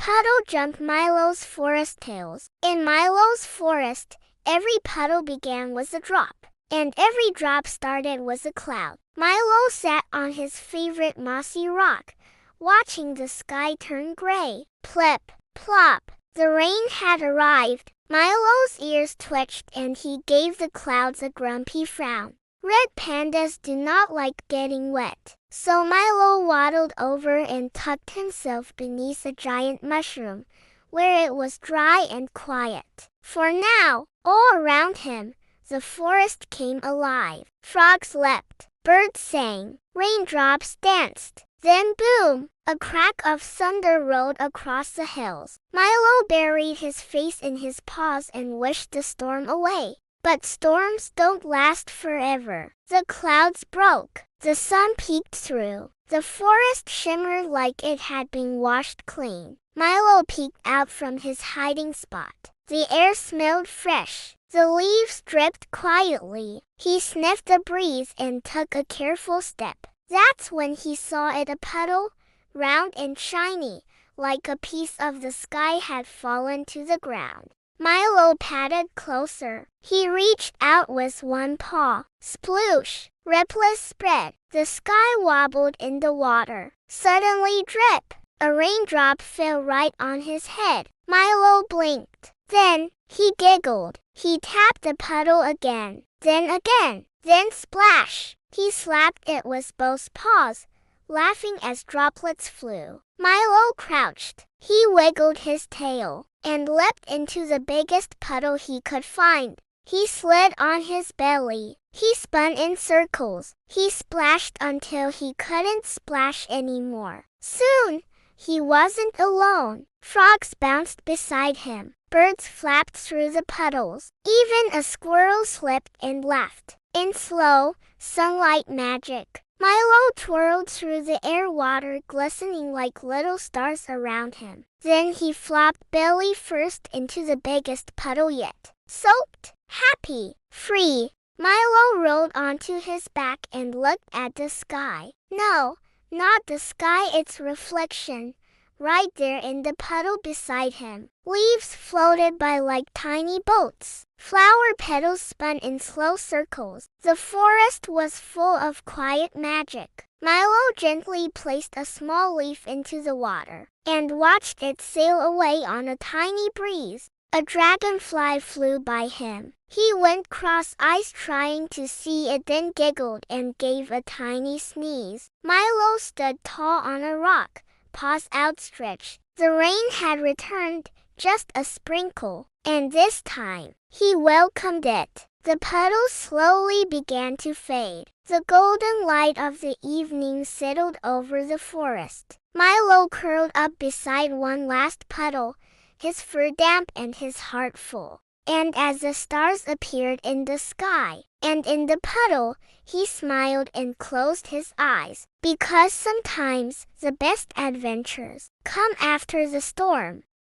Puddle jumped Milo's forest tales. In Milo's forest, every puddle began was a drop, and every drop started was a cloud. Milo sat on his favorite mossy rock, watching the sky turn gray. Plip, plop, the rain had arrived. Milo's ears twitched and he gave the clouds a grumpy frown. Red pandas do not like getting wet, so Milo waddled over and tucked himself beneath a giant mushroom, where it was dry and quiet. For now, all around him, the forest came alive. Frogs leapt, birds sang, raindrops danced. Then boom! A crack of thunder rolled across the hills. Milo buried his face in his paws and wished the storm away. But storms don't last forever. The clouds broke. The sun peeked through. The forest shimmered like it had been washed clean. Milo peeked out from his hiding spot. The air smelled fresh. The leaves dripped quietly. He sniffed the breeze and took a careful step. That's when he saw it, a puddle, round and shiny, like a piece of the sky had fallen to the ground. Milo padded closer. He reached out with one paw. Sploosh! Ripples spread. The sky wobbled in the water. Suddenly drip! A raindrop fell right on his head. Milo blinked. Then he giggled. He tapped the puddle again. Then again. Then splash! He slapped it with both paws, laughing as droplets flew. Milo crouched. He wiggled his tail and leapt into the biggest puddle he could find. He slid on his belly. He spun in circles. He splashed until he couldn't splash anymore. Soon, he wasn't alone. Frogs bounced beside him. Birds flapped through the puddles. Even a squirrel slipped and laughed. In slow, sunlight magic, Milo twirled through the air, water glistening like little stars around him. Then he flopped belly first into the biggest puddle yet. Soaked, happy, free, Milo rolled onto his back and looked at the sky. No, not the sky, its reflection, right there in the puddle beside him. Leaves floated by like tiny boats. Flower petals spun in slow circles. The forest was full of quiet magic. Milo gently placed a small leaf into the water and watched it sail away on a tiny breeze. A dragonfly flew by him. He went cross-eyed trying to see it, then giggled and gave a tiny sneeze. Milo stood tall on a rock, paws outstretched. The rain had returned, just a sprinkle, and this time, he welcomed it. The puddle slowly began to fade. The golden light of the evening settled over the forest. Milo curled up beside one last puddle, his fur damp and his heart full. And as the stars appeared in the sky, and in the puddle, he smiled and closed his eyes, because sometimes the best adventures come after the storm.